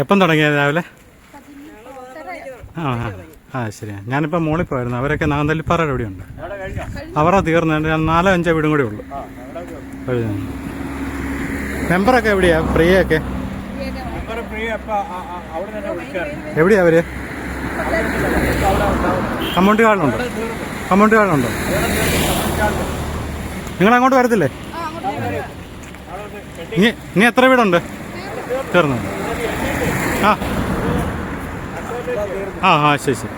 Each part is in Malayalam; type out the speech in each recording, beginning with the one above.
എപ്പം തുടങ്ങിയത് രാവിലെ? ശരിയാ. ഞാനിപ്പോൾ മോളിൽ പോയിരുന്നു. അവരൊക്കെ നാഗന്തല്ലിപ്പാറയുടെ ഇവിടെയുണ്ട്. അവരാ തീർന്നുണ്ട്. 4-5 വീടും കൂടെ ഉള്ളു. മെമ്പറൊക്കെ എവിടെയാ? പ്രിയൊക്കെ എവിടെയാ? അവര് കമ്മ്യൂണിറ്റി ഹാളിലുണ്ടോ? കമ്മ്യൂണിറ്റി ഹാളിലുണ്ടോ? നിങ്ങളങ്ങോട്ട് വരത്തില്ലേ? ഇനി എത്ര വീടുണ്ട് തീർന്നു? ശരി ശരി.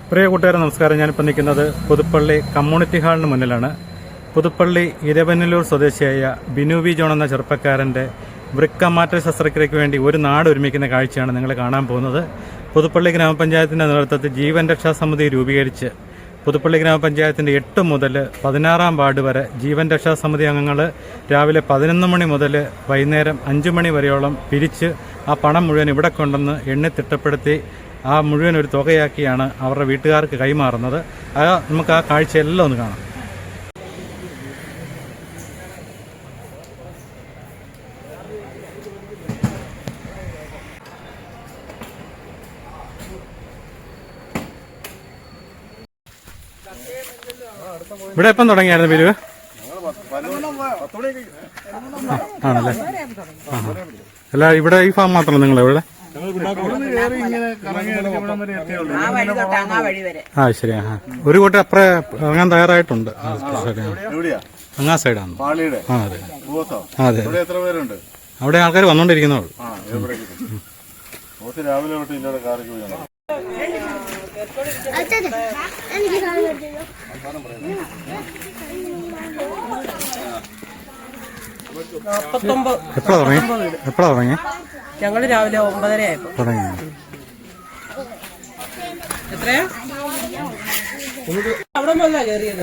പ്രിയ കൂട്ടുകാരെ നമസ്കാരം. ഞാനിപ്പോൾ നിൽക്കുന്നത് പുതുപ്പള്ളി കമ്മ്യൂണിറ്റി ഹാളിന് മുന്നിലാണ്. പുതുപ്പള്ളി ഇരവന്നല്ലൂർ സ്വദേശിയായ ബിനു വി ജോൺ എന്ന ചെറുപ്പക്കാരൻ്റെ വൃക്കമാറ്റ ശസ്ത്രക്രിയയ്ക്ക് വേണ്ടി ഒരു നാട് ഒരുമിക്കുന്ന കാഴ്ചയാണ് നിങ്ങൾ കാണാൻ പോകുന്നത്. പുതുപ്പള്ളി ഗ്രാമപഞ്ചായത്തിൻ്റെ നേതൃത്വത്തിൽ ജീവൻ രക്ഷാ സമിതി രൂപീകരിച്ച് പുതുപ്പള്ളി ഗ്രാമപഞ്ചായത്തിൻ്റെ 8 മുതൽ 16 വാർഡ് വരെ ജീവൻ രക്ഷാ സമിതി അംഗങ്ങൾ രാവിലെ 11 മണി മുതൽ വൈകുന്നേരം 5 മണി വരെയോളം പിരിച്ച് ആ പണം മുഴുവൻ ഇവിടെ കൊണ്ടുവന്ന് എണ്ണി തിട്ടപ്പെടുത്തി ആ മുഴുവൻ ഒരു തുകയാക്കിയാണ് അവരുടെ വീട്ടുകാർക്ക് കൈമാറുന്നത്. നമുക്ക് ആ കാഴ്ചയെല്ലാം ഒന്ന് കാണാം. ഇവിടെ എപ്പം തുടങ്ങിയായിരുന്നു പിരിവ്? ആണല്ലേ? അല്ല, ഇവിടെ ഈ ഫാം മാത്രമല്ല നിങ്ങൾ ഇവിടെ? ശരി. ഒരു കൂട്ടം അപ്പുറം ഇറങ്ങാൻ തയ്യാറായിട്ടുണ്ട്. അങ്ങാ സൈഡാണ്. അതെ. അവിടെ ആൾക്കാർ വന്നോണ്ടിരിക്കുന്നുള്ളൂ. എപ്പോഴാ തുടങ്ങി? ഞങ്ങള് രാവിലെ 9:30 തുടങ്ങി. എത്രയാ അവിടെ വന്നാ കയറിയത്?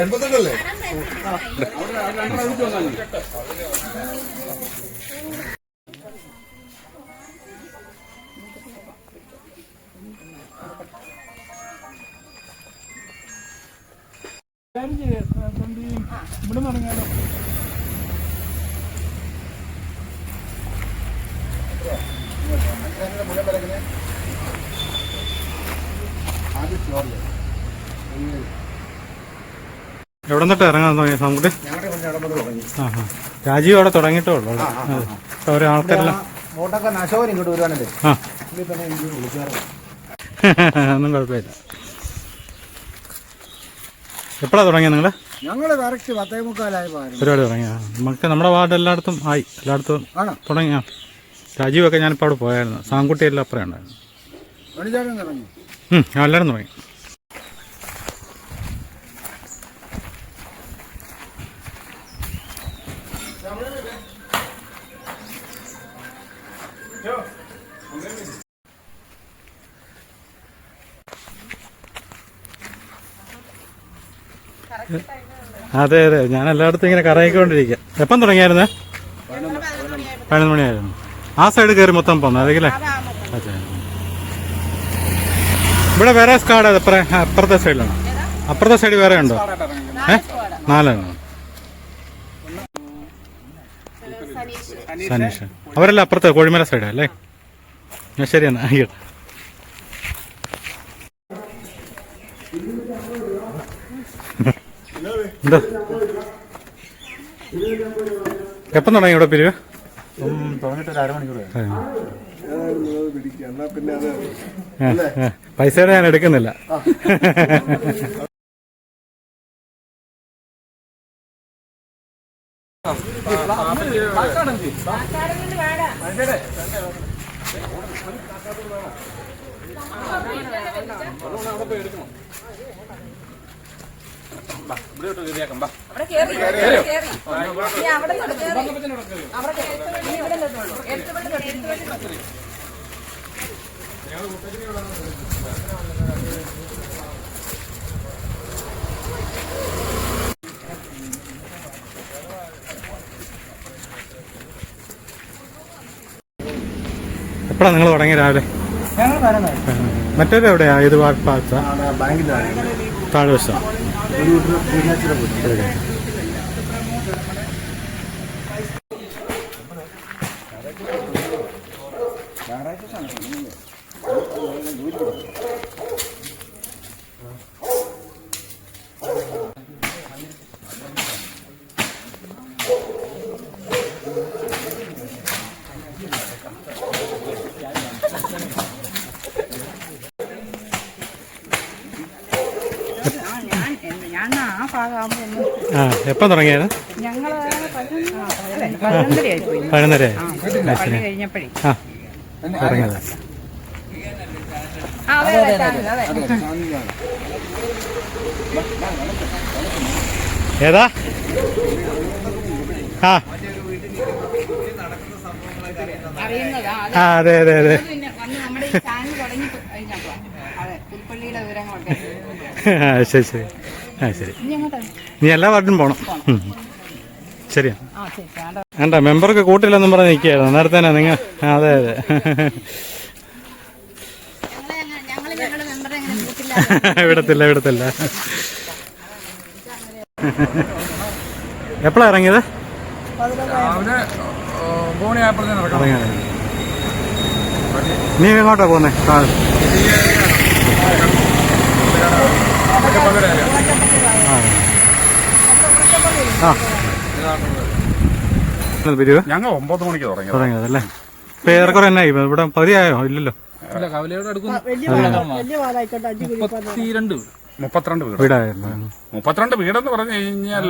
ഇവിടെ തുടങ്ങിയാലോ? എവിടെ നിന്നിട്ട് ഇറങ്ങാൻ തുടങ്ങി സാംകുട്ടി? രാജീവ് അവിടെ തുടങ്ങിയിട്ടേ ഉള്ളൂ. ഓരോ ആൾക്കാരെല്ലാം ഇങ്ങോട്ട് വരുവാണല്ലേ? ഒന്നും കുഴപ്പമില്ല. എപ്പോഴാണ് തുടങ്ങിയത് നിങ്ങള്? ഞങ്ങള് കറക്റ്റ് 10:45 പരിപാടി തുടങ്ങിയ നമുക്ക് നമ്മുടെ വാർഡ് എല്ലായിടത്തും ആയി. എല്ലായിടത്തും തുടങ്ങിയ രാജീവൊക്കെ ഞാനിപ്പോൾ അവിടെ പോയായിരുന്നു. സാംകുട്ടി എല്ലാം അപ്പുറം ഉണ്ടായിരുന്നു. എല്ലാവരും തുടങ്ങി. അതെ അതെ, ഞാൻ എല്ലായിടത്തും ഇങ്ങനെ കറങ്ങിക്കൊണ്ടിരിക്കുക. എപ്പം തുടങ്ങിയായിരുന്നു? 11 മണിയായിരുന്നു. ആ സൈഡ് കയറി മൊത്തം പോന്നു അതെങ്കിലേ. ഇവിടെ വേറെ സ്കാഡ് അപ്പുറത്തെ സൈഡിലാണ്. അപ്പുറത്തെ സൈഡ് വേറെ ഉണ്ടോ? 4 സനീഷ് അവരെല്ലാം അപ്പുറത്തെ കോഴിമല സൈഡാ അല്ലേ? ശരി എന്നാ ആയിക്കോട്ടെ. എന്താ എപ്പം തുടങ്ങി ഇവിടെ പിരിവ്? തുടങ്ങിയിട്ട് 1/2 മണിക്കൂർ. പൈസയുടെ ഞാൻ എടുക്കുന്നില്ല. എപ്പോഴാണ് നിങ്ങൾ തുടങ്ങി? രാവിലെ ഞങ്ങൾ വരുന്നത് മറ്റൊരു എവിടെയാ ഇത് പാർച്ച ബാങ്കിലാണ് താഴെ വശം ഒരു വീട്ടിലെ പോയി ഞാൻ ആ ഭാഗമാകുമ്പോ ആ എപ്പം തുടങ്ങിയത് ഞങ്ങള് 11:30 പോയി 11:30 പള്ളി കഴിഞ്ഞപ്പോഴേ ആ ഇറങ്ങിയത് അതെ ഏതാ ആ അറിയുന്നതാ ആ അതെ അതെ അതെ പിന്നെ വന്ന് നമ്മുടെ ഈ ചാനൽ തുടങ്ങി കഴിഞ്ഞപ്പോ അതെ പുൽപ്പള്ളിയുടെ വിവരങ്ങളൊക്കെ ആ ശരി ശരി ആ ശരി ഇനി അങ്ങോട്ടാ നീ എല്ലാ വാർഡിനും പോകണം ശരിയാ ആ ശരി വേണ്ട വേണ്ട മെമ്പർക്ക് കൂട്ടില്ലെന്നും പറഞ്ഞ് നിൽക്കുകയായിരുന്നു നേരത്തെ തന്നെ നിങ്ങൾ അതെ അതെ ഞങ്ങളുടെ മെമ്പറെ അങ്ങനെ കൂട്ടില്ല വിടത്തില്ല എപ്പോഴാണ് ഇറങ്ങിയത് രാവിലെ 9 മണിയായപ്പോഴത്തേന് നടക്കണം ഇറങ്ങിയത് നീ എങ്ങോട്ടാ പോകുന്നേ പിരിവ് ഞങ്ങൾ 9 മണിക്ക് തുടങ്ങി തുടങ്ങിയതല്ലേ ഇപ്പൊ ഏറെക്കുറെ എന്നായി ഇവിടെ പതിയായോ ഇല്ലല്ലോ മുപ്പത്തിരണ്ട് വീട് വീടായിരുന്നു 32 വീടെന്ന് പറഞ്ഞു കഴിഞ്ഞാൽ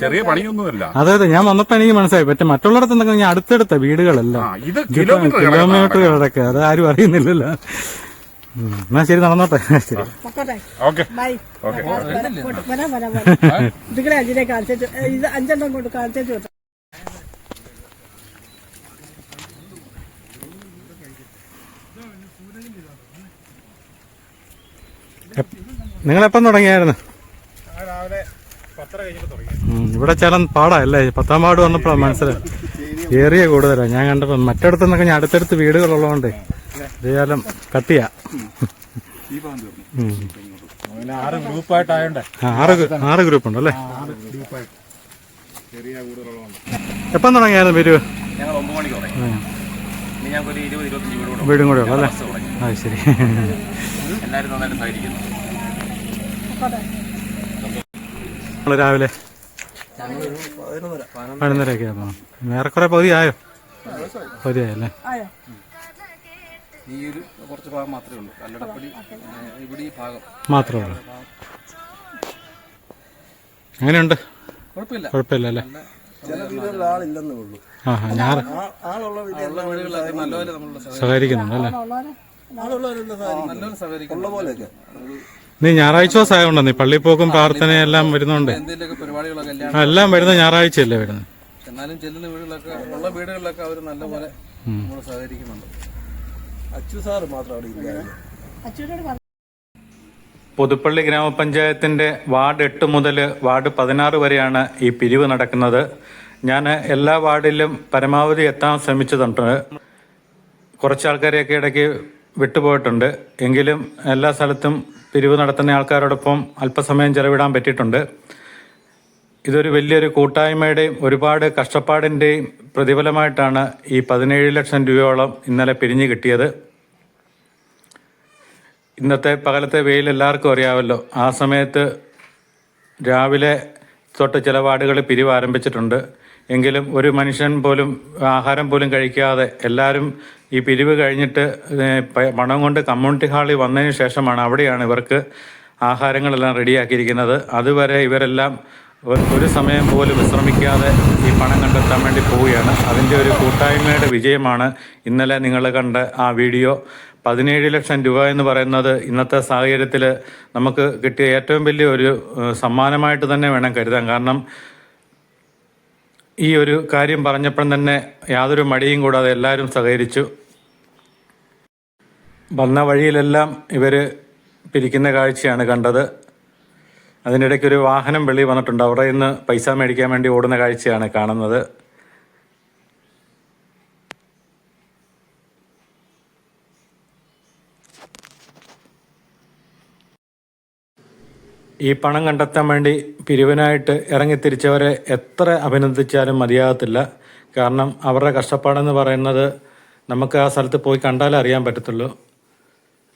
ചെറിയ പണിയൊന്നുമില്ല അതെ അതെ ഞാൻ വന്നപ്പോ എനിക്ക് മനസ്സിലായി പറ്റും മറ്റുള്ളിടത്ത് എന്തൊക്കെ ഞാൻ അടുത്തടുത്ത വീടുകളെല്ലാം ഇത് കിലോമീറ്റർ കിലോമീറ്ററുകളൊക്കെ അത് ആരും അറിയുന്നില്ലല്ലോ എന്നാ ശരി നടന്നോട്ടെ ശരി ഓക്കെ ഓക്കെ ഇതികളെ അഞ്ചിനെ കാണിച്ചിട്ട് ഇത് 5 എണ്ണം കൊണ്ട് കാണിച്ചിട്ട് വിട്ടു. നിങ്ങളെപ്പം തുടങ്ങിയായിരുന്നു രാവിലെ 10:30 കഴിഞ്ഞപ്പോൾ തുടങ്ങി ഇവിടെ ചേലം പാടാല്ലേ 10ാം വാർഡ് വന്നപ്പോഴാണ് മനസ്സിലായി ഏറിയ കൂടുതലാണ് ഞാൻ കണ്ടപ്പോൾ മറ്റിടത്തു നിന്നൊക്കെ ഞാൻ അടുത്തടുത്ത് വീടുകളുള്ളതുകൊണ്ട് ഇതേലം കട്ടിയാ അങ്ങനെ 6 ഗ്രൂപ്പായിട്ടായോണ്ടേ 6 ഗ്രൂപ്പ് ഉണ്ടല്ലേ എപ്പം തുടങ്ങിയായിരുന്നു പിരിവ് ഞങ്ങൾ 9 മണിക്ക് തുടങ്ങി ഇനി ഞങ്ങൾക്ക് ഒരു 20-25 വീടും കൂടെ ഉള്ളു അല്ലേ അത് ശരി എല്ലാവരും നന്നായിട്ട് സഹകരിക്കുന്നു നമ്മള് രാവിലെ 11:30 ഏറെക്കുറെ പകുതിയായോ പകുതിയായല്ലേ ഈ ഒരു കുറച്ച് ഭാഗം മാത്രമേ ഉള്ളൂ കല്ലടപ്പള്ളി ഇവിടെ ഈ ഭാഗം മാത്രമേ ഉള്ളൂ എങ്ങനെയുണ്ട് കുഴപ്പമില്ല കുഴപ്പമില്ല അല്ലേ ആളില്ലെന്നേ ഉള്ളൂ ആ ഞാൻ വീടുകളിലൊക്കെ നല്ലപോലെ നമ്മളുടെ സഹകരിക്കുന്നുണ്ട് അല്ലേ നല്ലപോലെ സഹകരിക്കുന്നു പോലെയൊക്കെ നീ ഞായറാഴ്ച ദിവസം ആയതുകൊണ്ടോ നീ പള്ളിയിൽ പോക്കും പ്രാർത്ഥനയെല്ലാം വരുന്നുണ്ട് എന്തെങ്കിലുമൊക്കെ പരിപാടികളൊക്കെ എല്ലാം എല്ലാം വരുന്ന ഞായറാഴ്ചയല്ലേ വരുന്നത് എന്നാലും ചെല്ലുന്ന വീടുകളിലൊക്കെ ഉള്ള വീടുകളിലൊക്കെ അവർ നല്ലപോലെ നമ്മൾ സഹകരിക്കുന്നുണ്ട് അച്ചു സാറ് മാത്രം അവിടെ ഇല്ല പുതുപ്പള്ളി ഗ്രാമപഞ്ചായത്തിൻ്റെ വാർഡ് 8 മുതൽ വാർഡ് 16 വരെയാണ് ഈ പിരിവ് നടക്കുന്നത്. ഞാൻ എല്ലാ വാർഡിലും പരമാവധി എത്താൻ ശ്രമിച്ചിട്ടുണ്ട്. കുറച്ച് ആൾക്കാരെയൊക്കെ ഇടയ്ക്ക് വിട്ടുപോയിട്ടുണ്ട്. എങ്കിലും എല്ലാ സ്ഥലത്തും പിരിവ് നടത്തുന്ന ആൾക്കാരോടൊപ്പം അല്പസമയം ചെലവിടാൻ പറ്റിയിട്ടുണ്ട്. ഇതൊരു വലിയൊരു കൂട്ടായ്മയുടെയും ഒരുപാട് കഷ്ടപ്പാടിൻ്റെയും പ്രതിഫലമായിട്ടാണ് ഈ 17 ലക്ഷം രൂപയോളം ഇന്നലെ പിരിഞ്ഞു കിട്ടിയത്. ഇന്നത്തെ പകലത്തെ വെയിൽ എല്ലാവർക്കും അറിയാമല്ലോ. ആ സമയത്ത് രാവിലെ തൊട്ട് ചില വാർഡുകൾ പിരിവ് ആരംഭിച്ചിട്ടുണ്ട്. എങ്കിലും ഒരു മനുഷ്യൻ പോലും ആഹാരം പോലും കഴിക്കാതെ എല്ലാവരും ഈ പിരിവ് കഴിഞ്ഞിട്ട് പണം കൊണ്ട് കമ്മ്യൂണിറ്റി ഹാളിൽ വന്നതിന് ശേഷമാണ് അവിടെയാണ് ഇവർക്ക് ആഹാരങ്ങളെല്ലാം റെഡിയാക്കിയിരിക്കുന്നത്. അതുവരെ ഇവരെല്ലാം ഒരു സമയം പോലും വിശ്രമിക്കാതെ ഈ പണം കണ്ടെത്താൻ വേണ്ടി പോവുകയാണ്. അതിൻ്റെ ഒരു കൂട്ടായ്മയുടെ വിജയമാണ് ഇന്നലെ നിങ്ങൾ കണ്ട ആ വീഡിയോ. 17 ലക്ഷം രൂപ എന്ന് പറയുന്നത് ഇന്നത്തെ സാഹചര്യത്തിൽ നമുക്ക് കിട്ടിയ ഏറ്റവും വലിയ ഒരു സമ്മാനമായിട്ട് തന്നെ വേണം കരുതാൻ. കാരണം ഈ ഒരു കാര്യം പറഞ്ഞപ്പോൾ തന്നെ യാതൊരു മടിയും കൂടാതെ എല്ലാവരും സഹകരിച്ചു. വന്ന വഴിയിലെല്ലാം ഇവർ പിരിക്കുന്ന കാഴ്ചയാണ് കണ്ടത്. അതിനിടയ്ക്കൊരു വാഹനം വെളിയിൽ വന്നിട്ടുണ്ട്. അവിടെ നിന്ന് പൈസ മേടിക്കാൻ വേണ്ടി ഓടുന്ന കാഴ്ചയാണ് കാണുന്നത്. ഈ പണം കണ്ടെത്താൻ വേണ്ടി പിരിവിനായിട്ട് ഇറങ്ങിത്തിരിച്ചവരെ എത്ര അഭിനന്ദിച്ചാലും മതിയാകത്തില്ല. കാരണം അവരുടെ കഷ്ടപ്പാടെന്ന് പറയുന്നത് നമുക്ക് ആ സ്ഥലത്ത് പോയി കണ്ടാലേ അറിയാൻ പറ്റത്തുള്ളൂ.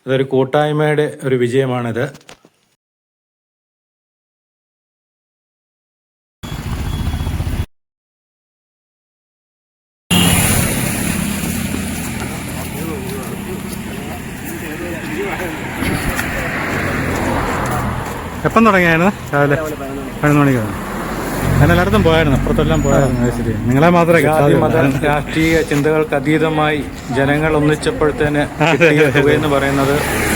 ഇതൊരു കൂട്ടായ്മയുടെ ഒരു വിജയമാണിത്. എപ്പം തുടങ്ങിയായിരുന്നു? രാവിലെ 11 മണിക്കാണ്. ഞാൻ എല്ലായിടത്തും പോയായിരുന്നു, അപ്പുറത്തെല്ലാം പോയായിരുന്നു. ശരി, നിങ്ങളെ മാത്രമേ ജാതി മത രാഷ്ട്രീയ ചിന്തകൾക്ക് അതീതമായി ജനങ്ങൾ ഒന്നിച്ചപ്പോഴത്തേന് കിട്ടിയ തുകയെന്ന് പറയുന്നത്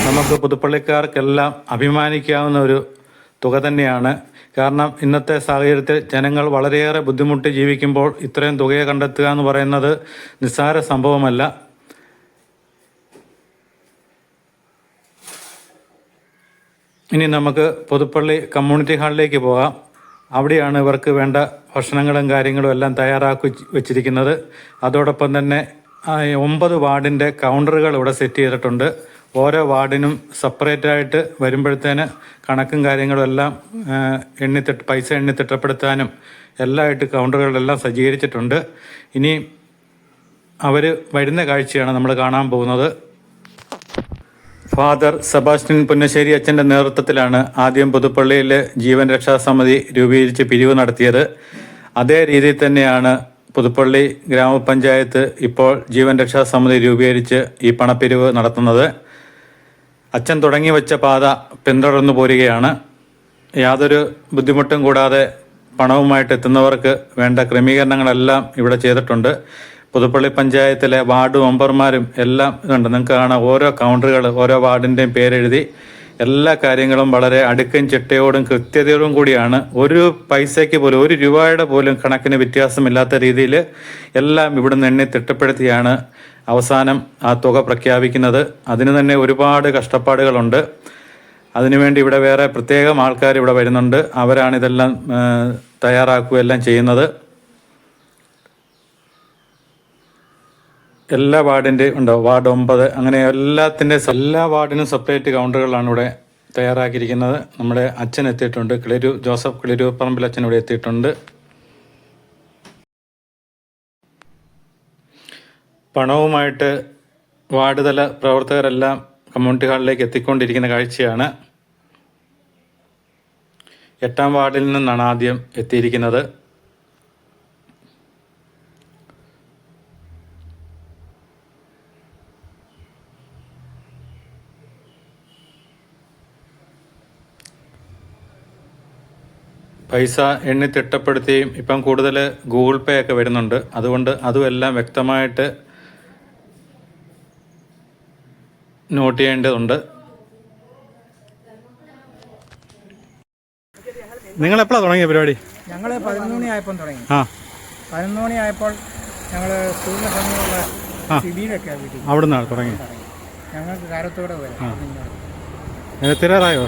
നമുക്ക് പുതുപ്പള്ളിക്കാർക്കെല്ലാം അഭിമാനിക്കാവുന്ന ഒരു തുക തന്നെയാണ്. കാരണം ഇന്നത്തെ സാഹചര്യത്തിൽ ജനങ്ങൾ വളരെയേറെ ബുദ്ധിമുട്ടി ജീവിക്കുമ്പോൾ ഇത്രയും തുകയെ കണ്ടെത്തുക എന്ന് പറയുന്നത് നിസ്സാര സംഭവമല്ല. ഇനി നമുക്ക് പുതുപ്പള്ളി കമ്മ്യൂണിറ്റി ഹാളിലേക്ക് പോകാം. അവിടെയാണ് ഇവർക്ക് വേണ്ട ഭക്ഷണങ്ങളും കാര്യങ്ങളും എല്ലാം തയ്യാറാക്കി വെച്ചിരിക്കുന്നത്. അതോടൊപ്പം തന്നെ 9 വാർഡിൻ്റെ കൗണ്ടറുകൾ ഇവിടെ സെറ്റ് ചെയ്തിട്ടുണ്ട്. ഓരോ വാർഡിനും സെപ്പറേറ്റായിട്ട് വരുമ്പോഴത്തേന് കണക്കും കാര്യങ്ങളും എല്ലാം പൈസ എണ്ണി തിട്ടപ്പെടുത്താനും എല്ലാമായിട്ട് കൗണ്ടറുകളെല്ലാം സജ്ജീകരിച്ചിട്ടുണ്ട്. ഇനി അവർ വരുന്ന കാഴ്ചയാണ് നമ്മൾ കാണാൻ പോകുന്നത്. ഫാദർ സെബാസ്റ്റ്യൻ പുന്നശ്ശേരി അച്ഛൻ്റെ നേതൃത്വത്തിലാണ് ആദ്യം പുതുപ്പള്ളിയിൽ ജീവൻ രക്ഷാ സമിതി രൂപീകരിച്ച് പിരിവ് നടത്തിയത്. അതേ രീതിയിൽ തന്നെയാണ് പുതുപ്പള്ളി ഗ്രാമപഞ്ചായത്ത് ഇപ്പോൾ ജീവൻ രക്ഷാ സമിതി രൂപീകരിച്ച് ഈ പണപ്പിരിവ് നടത്തുന്നത്. അച്ഛൻ തുടങ്ങി വെച്ച പാത പിന്തുടർന്നു പോരുകയാണ്. യാതൊരു ബുദ്ധിമുട്ടും കൂടാതെ പണവുമായിട്ട് എത്തുന്നവർക്ക് വേണ്ട ക്രമീകരണങ്ങളെല്ലാം ഇവിടെ ചെയ്തിട്ടുണ്ട്. പുതുപ്പള്ളി പഞ്ചായത്തിലെ വാർഡ് മെമ്പർമാരും എല്ലാം ഇതുണ്ട്. നിങ്ങൾക്ക് കാണാം, ഓരോ കൗണ്ടറുകൾ ഓരോ വാർഡിൻ്റെയും പേരെഴുതി എല്ലാ കാര്യങ്ങളും വളരെ അടുക്കും ചിട്ടയോടും കൃത്യതയോടും കൂടിയാണ്. ഒരു പൈസയ്ക്ക് പോലും, ഒരു രൂപയുടെ പോലും കണക്കിന് വ്യത്യാസമില്ലാത്ത രീതിയിൽ എല്ലാം ഇവിടുന്ന് എണ്ണി തിട്ടപ്പെടുത്തിയാണ് അവസാനം ആ തുക പ്രഖ്യാപിക്കുന്നത്. അതിന് തന്നെ ഒരുപാട് കഷ്ടപ്പാടുകളുണ്ട്. അതിനുവേണ്ടി ഇവിടെ വേറെ പ്രത്യേകം ആൾക്കാർ ഇവിടെ വരുന്നുണ്ട്. അവരാണിതെല്ലാം തയ്യാറാക്കുകയെല്ലാം ചെയ്യുന്നത്. എല്ലാ വാർഡിൻ്റെയും ഉണ്ടോ, വാർഡ് 9 അങ്ങനെ എല്ലാ വാർഡിനും സെപ്പറേറ്റ് കൗണ്ടറുകളാണ് ഇവിടെ തയ്യാറാക്കിയിരിക്കുന്നത്. നമ്മുടെ അച്ഛൻ എത്തിയിട്ടുണ്ട്, ജോസഫ് കിളിരൂർ പറമ്പിൽ അച്ഛൻ ഇവിടെ എത്തിയിട്ടുണ്ട്. പണവുമായിട്ട് വാർഡ് തല പ്രവർത്തകരെല്ലാം കമ്മ്യൂണിറ്റി ഹാളിലേക്ക് എത്തിക്കൊണ്ടിരിക്കുന്ന കാഴ്ചയാണ്. 8ാം വാർഡിൽ നിന്നാണ് ആദ്യം എത്തിയിരിക്കുന്നത്. പൈസ എണ്ണി തിട്ടപ്പെടുത്തിയും ഇപ്പം കൂടുതൽ ഗൂഗിൾ പേ ഒക്കെ വരുന്നുണ്ട്. അതുകൊണ്ട് അതുമെല്ലാം വ്യക്തമായിട്ട് നോട്ട് ചെയ്യേണ്ടതുണ്ട്. നിങ്ങൾ എപ്പോഴാണ് തുടങ്ങിയ പരിപാടി? ഞങ്ങൾ 11 മണിയായപ്പോൾ തുടങ്ങി. 11 മണിയായപ്പോൾ ഞങ്ങൾ സ്കൂളിന് സമയമുള്ള സിബിയിലൊക്കെ അവിടെ നിന്നാണ് തുടങ്ങി. ഞങ്ങൾക്ക് കാരത്തോടെ തീരാറായോ?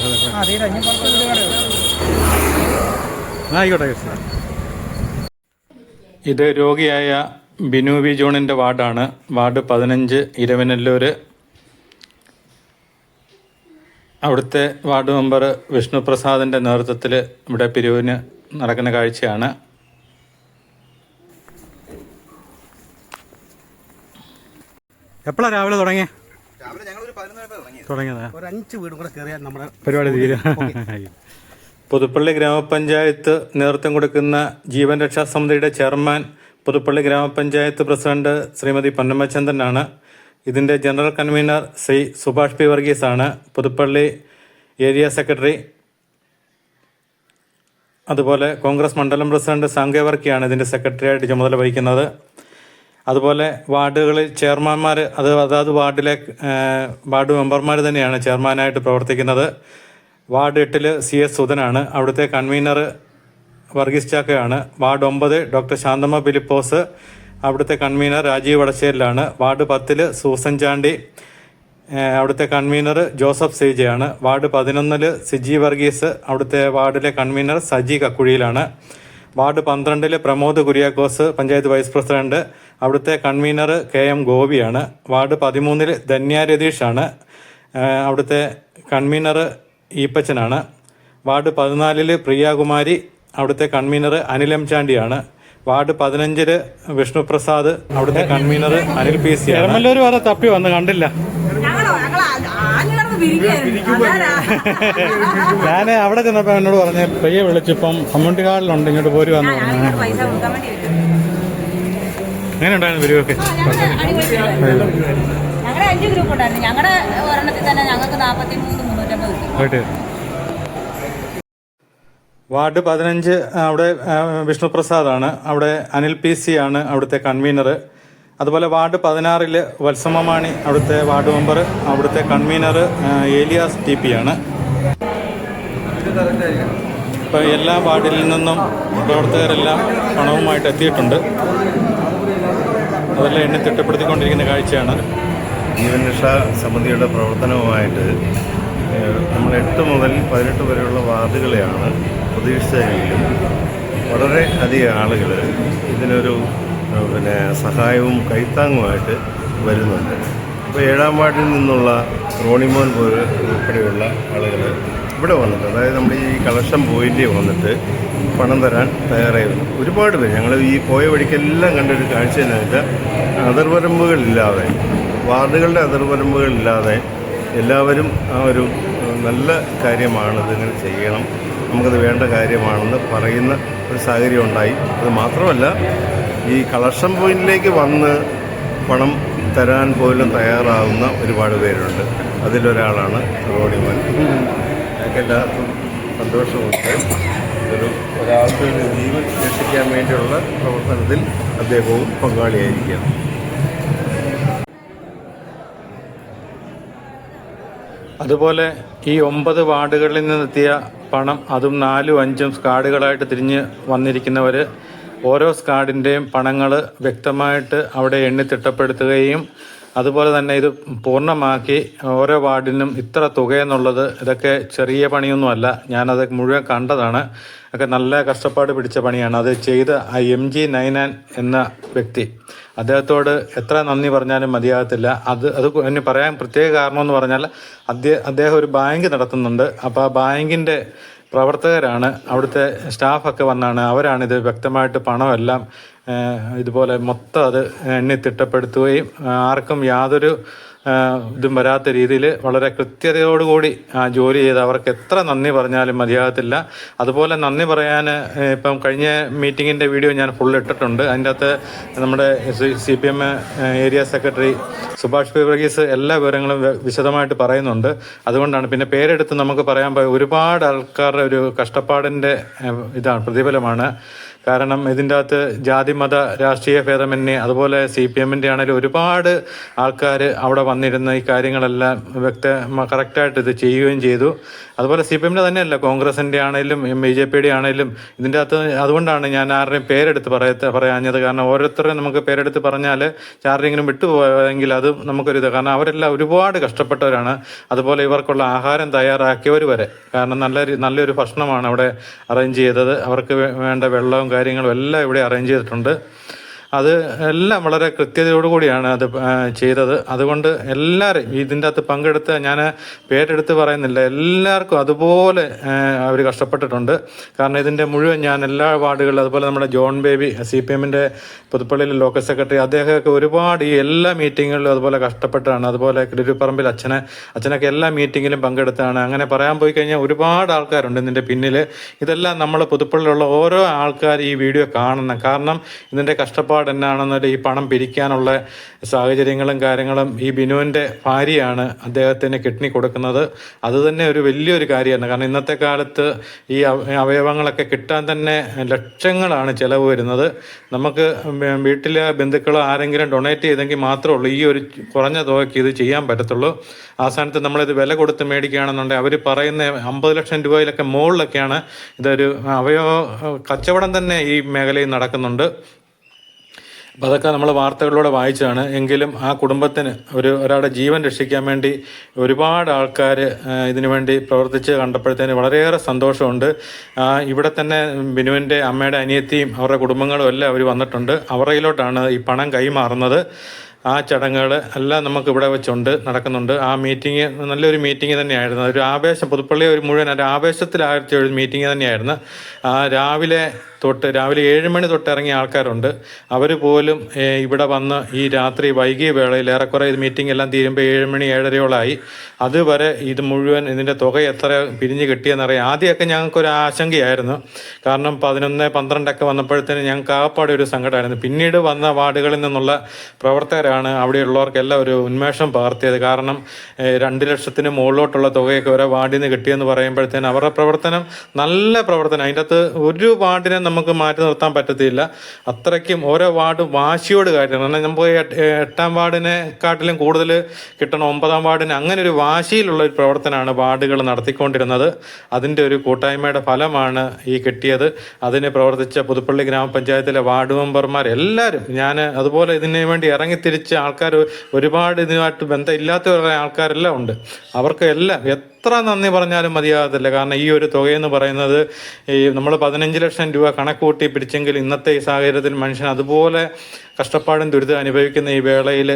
തീരെ ഇനി 10 വീടുകളെ. ആയിക്കോട്ടെ. ഇത് രോഗിയായ ബിനു വി ജോണിൻ്റെ വാർഡാണ്. വാർഡ് 15 ഇരവനല്ലൂർ. അവിടുത്തെ വാർഡ് മെമ്പർ വിഷ്ണുപ്രസാദിൻ്റെ നേതൃത്വത്തിൽ ഇവിടെ പിരിവിന് നടക്കുന്ന കാഴ്ചയാണ്. എപ്പോഴാണ് രാവിലെ തുടങ്ങിയത്? തുടങ്ങിയതാ? ഒരു 5 വീടും കൂടെ കയറിയാൽ നമ്മുടെ പരിപാടി തീരും. പുതുപ്പള്ളി ഗ്രാമപഞ്ചായത്ത് നേതൃത്വം കൊടുക്കുന്ന ജീവൻ രക്ഷാ സമിതിയുടെ ചെയർമാൻ പുതുപ്പള്ളി ഗ്രാമപഞ്ചായത്ത് പ്രസിഡന്റ് ശ്രീമതി പൊന്നമ്മചന്ദ്രനാണ്. ഇതിൻ്റെ general convener Shri Subhash P Varghese ആണ്. പുതുപ്പള്ളി ഏരിയ സെക്രട്ടറി, അതുപോലെ കോൺഗ്രസ് മണ്ഡലം പ്രസിഡന്റ് സാങ്കേ വർക്കിയാണ് ഇതിൻ്റെ സെക്രട്ടറിയായിട്ട് ചുമതല വഹിക്കുന്നത്. അതുപോലെ വാർഡുകളിൽ ചെയർമാൻമാർ അതാത് വാർഡിലെ വാർഡ് മെമ്പർമാർ തന്നെയാണ് ചെയർമാനായിട്ട് പ്രവർത്തിക്കുന്നത്. വാർഡ് 8 CS സുധനാണ്. അവിടുത്തെ കൺവീനർ വർഗീസ് ചാക്കയാണ്. വാർഡ് 9 ഡോക്ടർ ശാന്തമ്മ ഫിലിപ്പോസ്, അവിടുത്തെ കൺവീനർ രാജീവ് വടശ്ശേരിലാണ്. വാർഡ് 10 സൂസൻ ചാണ്ടി, അവിടുത്തെ കൺവീനർ ജോസഫ് സേജയാണ്. വാർഡ് 11 സിജി വർഗീസ്, അവിടുത്തെ വാർഡിലെ കൺവീനർ സജി കക്കുഴിയിലാണ്. Ward 12 Pramod Kuriakose, panchayat vice president, അവിടുത്തെ കൺവീനർ KM ഗോപിയാണ്. വാർഡ് 13 ധന്യ രതീഷാണ്, അവിടുത്തെ കൺവീനർ ഈപ്പച്ചനാണ്. വാർഡ് 14 പ്രിയാകുമാരി, അവിടുത്തെ കൺവീനർ അനിൽ എം ചാണ്ടിയാണ്. വാർഡ് 15 വിഷ്ണുപ്രസാദ്, അവിടുത്തെ കൺവീനർ അനിൽ PC ആണ്. എരമല്ലൂർ വരെ തപ്പി വന്ന് കണ്ടില്ല. ഞാൻ അവിടെ ചെന്നപ്പോൾ എന്നോട് പറഞ്ഞ പ്രിയ വിളിച്ചിപ്പം കമ്മ്യൂണിറ്റി ഹാളിലുണ്ട്, ഇങ്ങോട്ട് പോരുവാന്ന് പറഞ്ഞു. എങ്ങനെ ഉണ്ടായിരുന്നു പിരിവൊക്കെ? ഞങ്ങളുടെ 5 ഗ്രൂപ്പ് ഉണ്ടായിരുന്നു. ഞങ്ങളുടെ ഒരെണ്ണത്തിൽ തന്നെ ഞങ്ങൾക്ക് 43,350 കിട്ടി. വാർഡ് 15 അവിടെ വിഷ്ണുപ്രസാദാണ്, അവിടെ അനിൽ PC ആണ് അവിടുത്തെ കൺവീനർ. അതുപോലെ വാർഡ് 16 വത്സമമാണി, അവിടുത്തെ വാർഡ് മെമ്പർ, അവിടുത്തെ കൺവീനർ ഏലിയാസ് TP ആണ്. ഇപ്പോൾ എല്ലാ വാർഡിൽ നിന്നും പ്രവർത്തകരെല്ലാം പണവുമായിട്ട് എത്തിയിട്ടുണ്ട്. അതെല്ലാം എണ്ണി തിട്ടപ്പെടുത്തിക്കൊണ്ടിരിക്കുന്ന കാഴ്ചയാണ്. ജീവൻരക്ഷാ സമിതിയുടെ പ്രവർത്തനവുമായിട്ട് നമ്മൾ 8 മുതൽ 18 വരെയുള്ള വാർഡുകളെയാണ് പ്രതീക്ഷിച്ചതെങ്കിലും വളരെ അധികം ആളുകൾ ഇതിനൊരു സഹായവും കൈത്താങ്ങുമായിട്ട് വരുന്നുണ്ട്. അപ്പോൾ 7-ാം വാർഡിൽ നിന്നുള്ള റോണിമോൻ ഉൾപ്പെടെയുള്ള ആളുകൾ ഇവിടെ വന്നിട്ട്, അതായത് നമ്മുടെ ഈ കളക്ഷൻ പോയിന്റിൽ വന്നിട്ട് പണം തരാൻ തയ്യാറായിരുന്നു. ഒരുപാട് പേര് ഞങ്ങൾ ഈ പോയ വഴിക്കെല്ലാം കണ്ടൊരു കാഴ്ച എന്ന് വെച്ചാൽ അതിർവരമ്പുകളില്ലാതെ, വാർഡുകളുടെ അതിർവരമ്പുകളില്ലാതെ എല്ലാവരും ആ ഒരു നല്ല കാര്യമാണ്, ഇതിങ്ങനെ ചെയ്യണം, നമുക്കത് വേണ്ട കാര്യമാണെന്ന് പറയുന്ന ഒരു സാഹചര്യം ഉണ്ടായി. അത് മാത്രമല്ല, ഈ കളക്ഷൻ പോയിന്റിലേക്ക് വന്ന് പണം തരാൻ പോലും തയ്യാറാവുന്ന ഒരുപാട് പേരുണ്ട്. അതിലൊരാളാണ് റോണിമോൻ. ഞങ്ങൾക്ക് എല്ലാവർക്കും സന്തോഷമുണ്ട്. ഒരാൾക്ക് ജീവൻ രക്ഷിക്കാൻ വേണ്ടിയുള്ള പ്രവർത്തനത്തിൽ അദ്ദേഹവും പങ്കാളിയായിരിക്കുകയാണ്. അതുപോലെ ഈ 9 വാർഡുകളിൽ നിന്നെത്തിയ പണം, അതും 4ഉം 5ഉം സ്കാഡുകളായിട്ട് തിരിഞ്ഞ് വന്നിരിക്കുന്നവർ ഓരോ സ്കാഡിൻ്റെയും പണങ്ങൾ വ്യക്തമായിട്ട് അവിടെ എണ്ണി തിട്ടപ്പെടുത്തുകയും അതുപോലെ തന്നെ ഇത് പൂർണ്ണമാക്കി ഓരോ വാർഡിനും ഇത്ര തുകയെന്നുള്ളത്, ഇതൊക്കെ ചെറിയ പണിയൊന്നുമല്ല. ഞാനത് മുഴുവൻ കണ്ടതാണ്. ഒക്കെ നല്ല കഷ്ടപ്പാട് പിടിച്ച പണിയാണ്. അത് ചെയ്ത ആ MG നൈനാൻ എന്ന വ്യക്തി, അദ്ദേഹത്തോട് എത്ര നന്ദി പറഞ്ഞാലും മതിയാകത്തില്ല. അത് എന്നെ പറയാൻ പ്രത്യേക കാരണമെന്ന് പറഞ്ഞാൽ അദ്ദേഹം ഒരു ബാങ്ക് നടത്തുന്നുണ്ട്. അപ്പോൾ ആ ബാങ്കിൻ്റെ പ്രവർത്തകരാണ്, അവിടുത്തെ സ്റ്റാഫൊക്കെ വന്നാണ്, അവരാണിത് വ്യക്തമായിട്ട് പണമെല്ലാം ഇതുപോലെ മൊത്തം അത് എണ്ണി തിട്ടപ്പെടുത്തുകയും ആർക്കും യാതൊരു ഇതും വരാത്ത രീതിയിൽ വളരെ കൃത്യതയോടുകൂടി ജോലി ചെയ്ത് അവർക്ക് എത്ര നന്ദി പറഞ്ഞാലും മതിയാകത്തില്ല. അതുപോലെ നന്ദി പറയാൻ ഇപ്പം കഴിഞ്ഞ മീറ്റിങ്ങിൻ്റെ വീഡിയോ ഞാൻ ഫുൾ ഇട്ടിട്ടുണ്ട്. അതിൻ്റെ അകത്ത് നമ്മുടെ CPM area secretary Subhash Varghese എല്ലാ വിവരങ്ങളും വിശദമായിട്ട് പറയുന്നുണ്ട്. അതുകൊണ്ടാണ് പിന്നെ പേരെടുത്ത് നമുക്ക് പറയാൻ ഒരുപാട് ആൾക്കാരുടെ ഒരു കഷ്ടപ്പാടിൻ്റെ ഇതാണ്, പ്രതിഫലമാണ്. കാരണം ഇതിൻ്റെ അകത്ത് ജാതി മത രാഷ്ട്രീയ ഭേദമന്യേ അതുപോലെ CPMൻ്റെ ആണെങ്കിലും ഒരുപാട് ആൾക്കാർ അവിടെ വന്നിരുന്ന ഈ കാര്യങ്ങളെല്ലാം കറക്റ്റായിട്ട് ഇത് ചെയ്യുകയും ചെയ്തു. അതുപോലെ CPMൻ്റെ തന്നെയല്ല, കോൺഗ്രസിൻ്റെ ആണെങ്കിലും BJPയുടെ ആണെങ്കിലും ഇതിൻ്റെ അകത്ത്. അതുകൊണ്ടാണ് ഞാൻ ആരുടെയും പേരെടുത്ത് പറയാഞ്ഞത്. കാരണം ഓരോരുത്തരെയും നമുക്ക് പേരെടുത്ത് പറഞ്ഞാൽ ആരുടെയെങ്കിലും വിട്ടുപോയെങ്കിൽ അത് നമുക്കൊരിത്, കാരണം അവരെല്ലാം ഒരുപാട് കഷ്ടപ്പെട്ടവരാണ്. അതുപോലെ ഇവർക്കുള്ള ആഹാരം തയ്യാറാക്കിയവർ വരെ, കാരണം നല്ലൊരു ഭക്ഷണമാണ് അവിടെ അറേഞ്ച് ചെയ്തത്. അവർക്ക് വേണ്ട വെള്ളവും കാര്യങ്ങളും എല്ലാം ഇവിടെ അറേഞ്ച് ചെയ്തിട്ടുണ്ട്. അത് എല്ലാം വളരെ കൃത്യതയോടുകൂടിയാണ് അത് ചെയ്തത്. അതുകൊണ്ട് എല്ലാവരും ഇതിൻ്റെ അകത്ത് പങ്കെടുത്ത്, ഞാൻ പേരെടുത്ത് പറയുന്നില്ല, എല്ലാവർക്കും അതുപോലെ അവർ കഷ്ടപ്പെട്ടിട്ടുണ്ട്. കാരണം ഇതിൻ്റെ മുഴുവൻ ഞാൻ എല്ലാ വാർഡുകളിലും, അതുപോലെ നമ്മുടെ ജോൺ ബേബി CPMൻ്റെ പുതുപ്പള്ളിയിലെ ലോക്കൽ സെക്രട്ടറി, അദ്ദേഹമൊക്കെ ഒരുപാട് ഈ എല്ലാ മീറ്റിങ്ങുകളിലും അതുപോലെ കഷ്ടപ്പെട്ടാണ്. അതുപോലെ കിടൂരിപ്പറമ്പിൽ അച്ഛനൊക്കെ എല്ലാ മീറ്റിങ്ങിലും പങ്കെടുത്താണ്. അങ്ങനെ പറയാൻ പോയി കഴിഞ്ഞാൽ ഒരുപാട് ആൾക്കാരുണ്ട് ഇതിൻ്റെ പിന്നിൽ. ഇതെല്ലാം നമ്മൾ പുതുപ്പള്ളിയിലുള്ള ഓരോ ആൾക്കാർ ഈ വീഡിയോ കാണണം. കാരണം ഇതിൻ്റെ കഷ്ടപ്പാട് എന്നാണെന്നൊരു ഈ പണം പിരിക്കാനുള്ള സാഹചര്യങ്ങളും കാര്യങ്ങളും ഈ ബിനുവിൻ്റെ ഭാര്യയാണ് അദ്ദേഹത്തിന് കിഡ്നി കൊടുക്കുന്നത്. അത് തന്നെ ഒരു വലിയൊരു കാര്യമാണ്. കാരണം ഇന്നത്തെ കാലത്ത് ഈ അവയവങ്ങളൊക്കെ കിട്ടാൻ തന്നെ ലക്ഷങ്ങളാണ് ചിലവ് വരുന്നത്. നമുക്ക് വീട്ടിലെ ബന്ധുക്കളോ ആരെങ്കിലും ഡൊണേറ്റ് ചെയ്തെങ്കിൽ മാത്രമേ ഉള്ളൂ ഈ ഒരു കുറഞ്ഞ തുകയ്ക്ക് ഇത് ചെയ്യാൻ പറ്റത്തുള്ളൂ. ആ സ്ഥാനത്ത് നമ്മളിത് വില കൊടുത്ത് മേടിക്കുകയാണെന്നുണ്ടെങ്കിൽ അവർ പറയുന്ന 50 ലക്ഷം രൂപയിലൊക്കെ മുകളിലൊക്കെയാണ് ഇതൊരു അവയവ കച്ചവടം തന്നെ ഈ മേഖലയിൽ നടക്കുന്നുണ്ട്. അപ്പോൾ അതൊക്കെ നമ്മൾ വാർത്തകളിലൂടെ വായിച്ചാണ്. എങ്കിലും ആ കുടുംബത്തിന് ഒരാളുടെ ജീവൻ രക്ഷിക്കാൻ വേണ്ടി ഒരുപാട് ആൾക്കാർ ഇതിനു വേണ്ടി പ്രവർത്തിച്ച് കണ്ടപ്പോഴത്തേന് വളരെയേറെ സന്തോഷമുണ്ട്. ഇവിടെ തന്നെ ബിനുവിൻ്റെ അമ്മയുടെ അനിയത്തിയും അവരുടെ കുടുംബങ്ങളും എല്ലാം അവർ വന്നിട്ടുണ്ട്. അവരുടെയിലോട്ടാണ് ഈ പണം കൈമാറുന്നത്. ആ ചടങ്ങുകൾ എല്ലാം നമുക്ക് ഇവിടെ വെച്ചുണ്ട് നടക്കുന്നുണ്ട്. ആ മീറ്റിംഗ് നല്ലൊരു മീറ്റിംഗ് തന്നെയായിരുന്നു. ഒരു ആവേശം, പുതുപ്പള്ളി ഒരു മുഴുവൻ ഒരു ആവേശത്തിലാഴ്ച ഒരു മീറ്റിംഗ് തന്നെയായിരുന്നു. രാവിലെ 7 മണി തൊട്ട് ഇറങ്ങിയ ആൾക്കാരുണ്ട്. അവർ പോലും ഇവിടെ വന്ന് ഈ രാത്രി വൈകിയ വേളയിൽ ഏറെക്കുറെ ഇത് മീറ്റിംഗ് എല്ലാം തീരുമ്പോൾ 7 മണി 7:30 അതുവരെ ഇത് മുഴുവൻ ഇതിൻ്റെ തുക എത്ര പിരിഞ്ഞ് കിട്ടിയെന്നറിയാം. ആദ്യമൊക്കെ ഞങ്ങൾക്കൊരു ആശങ്കയായിരുന്നു. കാരണം 11, 12 വന്നപ്പോഴത്തേന് ഞങ്ങൾക്ക് ആപ്പാടെ ഒരു സങ്കടമായിരുന്നു. പിന്നീട് വന്ന വാർഡുകളിൽ നിന്നുള്ള പ്രവർത്തകരാണ് അവിടെയുള്ളവർക്കെല്ലാം ഒരു ഉന്മേഷം പകർത്തിയത്. കാരണം 2 ലക്ഷത്തിന് മുകളിലോട്ടുള്ള തുകയൊക്കെ ഓരോ വാർഡിൽ നിന്ന് കിട്ടിയെന്ന് പറയുമ്പോഴത്തേന് അവരുടെ പ്രവർത്തനം നല്ല പ്രവർത്തനം. അതിൻ്റെ അകത്ത് ഒരു വാർഡിനെ നമുക്ക് മാറ്റി നിർത്താൻ പറ്റത്തില്ല. അത്രയ്ക്കും ഓരോ വാർഡ് വാശിയോട് കാര്യമാണ്. കാരണം നമുക്ക് 8ാം വാർഡിനെക്കാട്ടിലും കൂടുതൽ കിട്ടണം, 9ാം വാർഡിന്. അങ്ങനെ ഒരു വാശിയിലുള്ള ഒരു പ്രവർത്തനമാണ് വാർഡുകൾ നടത്തിക്കൊണ്ടിരുന്നത്. അതിൻ്റെ ഒരു കൂട്ടായ്മയുടെ ഫലമാണ് ഈ കിട്ടിയത്. അതിന് പ്രവർത്തിച്ച പുതുപ്പള്ളി ഗ്രാമപഞ്ചായത്തിലെ വാർഡ് മെമ്പർമാർ എല്ലാവരും, ഞാൻ അതുപോലെ ഇതിനു വേണ്ടി ഇറങ്ങിത്തിരിച്ച ആൾക്കാർ, ഒരുപാട് ഇതിനുമായിട്ട് ബന്ധമില്ലാത്ത ആൾക്കാരെല്ലാം ഉണ്ട്. അവർക്ക് എല്ലാം എത്ര നന്ദി പറഞ്ഞാലും മതിയാകത്തില്ല. കാരണം ഈ ഒരു തുകയെന്ന് പറയുന്നത് നമ്മൾ 15 ലക്ഷം രൂപ കണക്ക് കൂട്ടി പിടിച്ചെങ്കിൽ ഇന്നത്തെ ഈ സാഹചര്യത്തിൽ മനുഷ്യൻ അതുപോലെ കഷ്ടപ്പാടും ദുരിതം അനുഭവിക്കുന്ന ഈ വേളയിൽ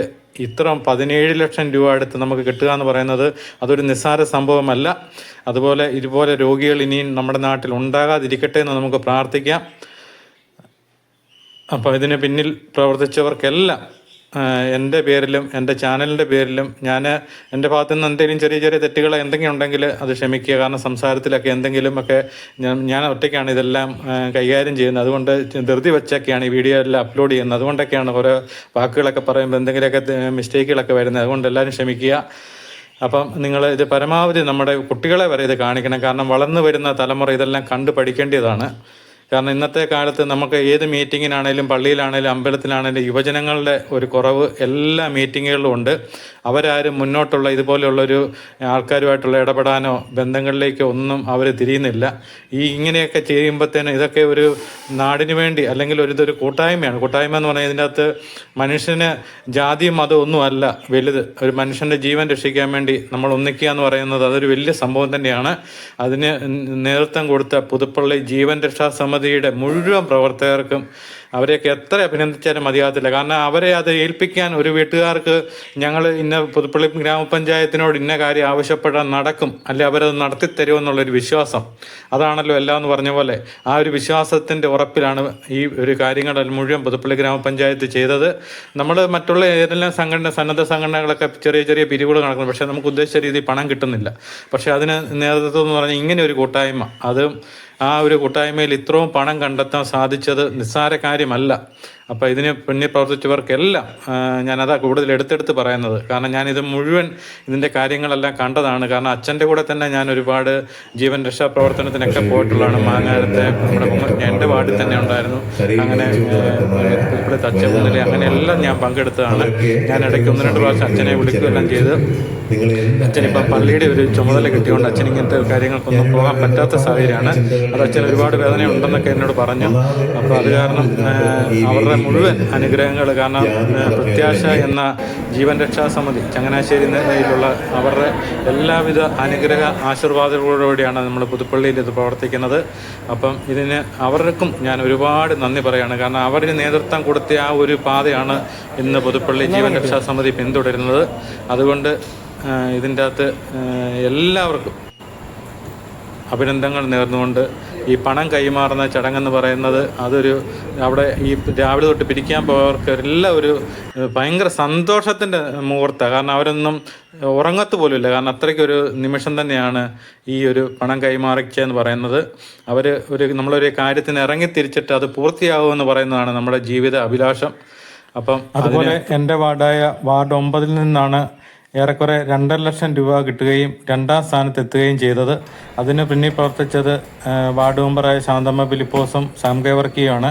ഇത്രയും 17 ലക്ഷം രൂപ അടുത്ത് നമുക്ക് കിട്ടുക എന്ന് പറയുന്നത് അതൊരു നിസ്സാര സംഭവമല്ല. അതുപോലെ ഇതുപോലെ രോഗികൾ ഇനിയും നമ്മുടെ നാട്ടിൽ ഉണ്ടാകാതിരിക്കട്ടെ എന്ന് നമുക്ക് പ്രാർത്ഥിക്കാം. അപ്പോൾ ഇതിന് പിന്നിൽ പ്രവർത്തിച്ചവർക്കെല്ലാം എൻ്റെ പേരിലും എൻ്റെ ചാനലിൻ്റെ പേരിലും ഞാൻ എൻ്റെ ഭാഗത്തു നിന്ന് എന്തെങ്കിലും ചെറിയ ചെറിയ തെറ്റുകൾ എന്തെങ്കിലും ഉണ്ടെങ്കിൽ അത് ക്ഷമിക്കുക. കാരണം സംസാരത്തിലൊക്കെ എന്തെങ്കിലുമൊക്കെ ഞാൻ ഒറ്റയ്ക്കാണ് ഇതെല്ലാം കൈകാര്യം ചെയ്യുന്നത്. അതുകൊണ്ട് ധൃതി വെച്ചൊക്കെയാണ് ഈ വീഡിയോ എല്ലാം അപ്ലോഡ് ചെയ്യുന്നത്. അതുകൊണ്ടൊക്കെയാണ് ഓരോ വാക്കുകളൊക്കെ പറയുമ്പോൾ എന്തെങ്കിലുമൊക്കെ മിസ്റ്റേക്കുകളൊക്കെ വരുന്നത്. അതുകൊണ്ട് എല്ലാവരും ക്ഷമിക്കുക. അപ്പം നിങ്ങൾ ഇത് പരമാവധി നമ്മുടെ കുട്ടികളെ വരെ ഇത് കാണിക്കണം. കാരണം വളർന്നു വരുന്ന തലമുറ ഇതെല്ലാം കണ്ടു പഠിക്കേണ്ടതാണ്. കാരണം ഇന്നത്തെ കാലത്ത് നമുക്ക് ഏത് മീറ്റിങ്ങിനാണേലും പള്ളിയിലാണേലും അമ്പലത്തിലാണേലും യുവജനങ്ങളുടെ ഒരു കുറവ് എല്ലാ മീറ്റിങ്ങുകളിലും ഉണ്ട്. അവരാരും മുന്നോട്ടുള്ള ഇതുപോലെയുള്ളൊരു ആൾക്കാരുമായിട്ടുള്ള ഇടപെടാനോ ബന്ധങ്ങളിലേക്കോ ഒന്നും അവർ തിരിയുന്നില്ല. ഇങ്ങനെയൊക്കെ ചെയ്യുമ്പോഴത്തേനും ഇതൊക്കെ ഒരു നാടിന് വേണ്ടി അല്ലെങ്കിൽ ഇതൊരു കൂട്ടായ്മയാണ്. കൂട്ടായ്മ എന്ന് പറഞ്ഞാൽ ഇതിൻ്റെ അകത്ത് മനുഷ്യന് ജാതിയും മതം ഒന്നുമല്ല വലുത്. ഒരു മനുഷ്യൻ്റെ ജീവൻ രക്ഷിക്കാൻ വേണ്ടി നമ്മൾ ഒന്നിക്കുക എന്ന് പറയുന്നത് അതൊരു വലിയ സംഭവം തന്നെയാണ്. അതിന് നേതൃത്വം കൊടുത്ത പുതുപ്പള്ളി ജീവൻ രക്ഷാ സമിതിയുടെ മുഴുവൻ പ്രവർത്തകർക്കും അവരെയൊക്കെ എത്ര അഭിനന്ദിച്ചാലും മതിയാകത്തില്ല. കാരണം അവരെ അത് ഏൽപ്പിക്കാൻ ഒരു വീട്ടുകാർക്ക് ഞങ്ങൾ ഇന്ന പുതുപ്പള്ളി ഗ്രാമപഞ്ചായത്തിനോട് ഇന്ന കാര്യം ആവശ്യപ്പെടാൻ നടക്കും, അല്ലെ അവരത് നടത്തിത്തരുമെന്നുള്ളൊരു വിശ്വാസം, അതാണല്ലോ എല്ലാം എന്ന് പറഞ്ഞ പോലെ ആ ഒരു വിശ്വാസത്തിൻ്റെ ഉറപ്പിലാണ് ഈ ഒരു കാര്യങ്ങൾ മുഴുവൻ പുതുപ്പള്ളി ഗ്രാമപഞ്ചായത്ത് ചെയ്തത്. നമ്മൾ മറ്റുള്ള ഏതെല്ലാം സന്നദ്ധ സംഘടനകളൊക്കെ ചെറിയ ചെറിയ പിരിവുകൾ നടക്കുന്നു, പക്ഷേ നമുക്ക് ഉദ്ദേശിച്ച രീതിയിൽ പണം കിട്ടുന്നില്ല. പക്ഷേ അതിന് നേതൃത്വം എന്ന് പറഞ്ഞാൽ ഇങ്ങനെ ഒരു കൂട്ടായ്മ, അതും ആ ഒരു കൂട്ടായ്മയിൽ ഇത്രയും പണം കണ്ടെത്താൻ സാധിച്ചത് നിസ്സാര കാര്യമല്ല. അപ്പോൾ ഇതിന് പിന്നിൽ പ്രവർത്തിച്ചവർക്കെല്ലാം ഞാനതാ കൂടുതൽ എടുത്തെടുത്ത് പറയുന്നത്. കാരണം ഞാനിത് മുഴുവൻ ഇതിൻ്റെ കാര്യങ്ങളെല്ലാം കണ്ടതാണ്. കാരണം അച്ഛൻ്റെ കൂടെ തന്നെ ഞാൻ ഒരുപാട് ജീവൻ രക്ഷാ പ്രവർത്തനത്തിനൊക്കെ പോയിട്ടുള്ളതാണ്. മാങ്ങാരത്തെ നമ്മുടെ എൻ്റെ വാർഡിൽ തന്നെ ഉണ്ടായിരുന്നു. അങ്ങനെ പുതുപ്പള്ളി തച്ചകുന്നിലെ അങ്ങനെയെല്ലാം ഞാൻ പങ്കെടുത്തതാണ്. ഞാൻ ഇടയ്ക്ക് 1-2 പ്രാവശ്യം അച്ഛനെ വിളിക്കുകയെല്ലാം ചെയ്ത് അച്ഛനിപ്പം പള്ളിയുടെ ഒരു ചുമതല കിട്ടിയതുകൊണ്ട് അച്ഛൻ ഇങ്ങനത്തെ കാര്യങ്ങൾക്കൊന്നും പോകാൻ പറ്റാത്ത സാഹചര്യമാണ്. അത് അച്ഛൻ ഒരുപാട് വേദന ഉണ്ടെന്നൊക്കെ എന്നോട് പറഞ്ഞു. അപ്പോൾ അത് കാരണം അവരുടെ മുഴുവൻ അനുഗ്രഹങ്ങൾ, കാരണം പ്രത്യാശ എന്ന ജീവൻ രക്ഷാ സമിതി ചങ്ങനാശ്ശേരിയിലുള്ള അവരുടെ എല്ലാവിധ അനുഗ്രഹ ആശീർവാദങ്ങളോടുകൂടിയാണ് നമ്മൾ പുതുപ്പള്ളിയിൽ ഇത് പ്രവർത്തിക്കുന്നത്. അപ്പം ഇതിന് അവർക്കും ഞാൻ ഒരുപാട് നന്ദി പറയുകയാണ്. കാരണം അവരിന് നേതൃത്വം കൊടുത്ത ആ ഒരു പാതയാണ് ഇന്ന് പുതുപ്പള്ളി ജീവൻ രക്ഷാ സമിതി പിന്തുടരുന്നത്. അതുകൊണ്ട് ഇതിൻ്റെ അകത്ത് എല്ലാവർക്കും അഭിനന്ദനങ്ങൾ നേർന്നുകൊണ്ട് ഈ പണം കൈമാറുന്ന ചടങ്ങെന്ന് പറയുന്നത് അതൊരു അവിടെ ഈ രാവിലെ തൊട്ട് പിരിക്കാൻ പോയവർക്ക് എല്ലാം ഒരു ഭയങ്കര സന്തോഷത്തിൻ്റെ മുഹൂർത്തമാണ്. കാരണം അവരൊന്നും ഉറങ്ങത്ത് പോലുമില്ല. കാരണം അത്രയ്ക്കൊരു നിമിഷം തന്നെയാണ് ഈ ഒരു പണം കൈമാറിച്ചെന്ന് പറയുന്നത്. നമ്മളൊരു കാര്യത്തിന് ഇറങ്ങി തിരിച്ചിട്ട് അത് പൂർത്തിയാകുമെന്ന് പറയുന്നതാണ് നമ്മുടെ ജീവിത അഭിലാഷം. അപ്പം അതുപോലെ എൻ്റെ വാർഡ് 9 നിന്നാണ് ഏറെക്കുറെ 2.5 ലക്ഷം രൂപ കിട്ടുകയും 2ാം സ്ഥാനത്ത് എത്തുകയും ചെയ്തത്. അതിന് പിന്നിൽ പ്രവർത്തിച്ചത് വാർഡ് മെമ്പറായ ശാന്തമ്മ ഫിലിപ്പോസും സാം ഗേവർക്കിയുമാണ്.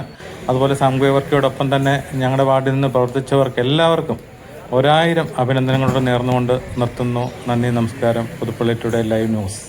അതുപോലെ സാം ഗേവർക്കിയോടൊപ്പം തന്നെ ഞങ്ങളുടെ വാർഡിൽ നിന്ന് പ്രവർത്തിച്ചവർക്ക് എല്ലാവർക്കും 1000 അഭിനന്ദനങ്ങളോട് നേർന്നുകൊണ്ട് നിർത്തുന്നു. നന്ദി, നമസ്കാരം. Puthuppally today live news.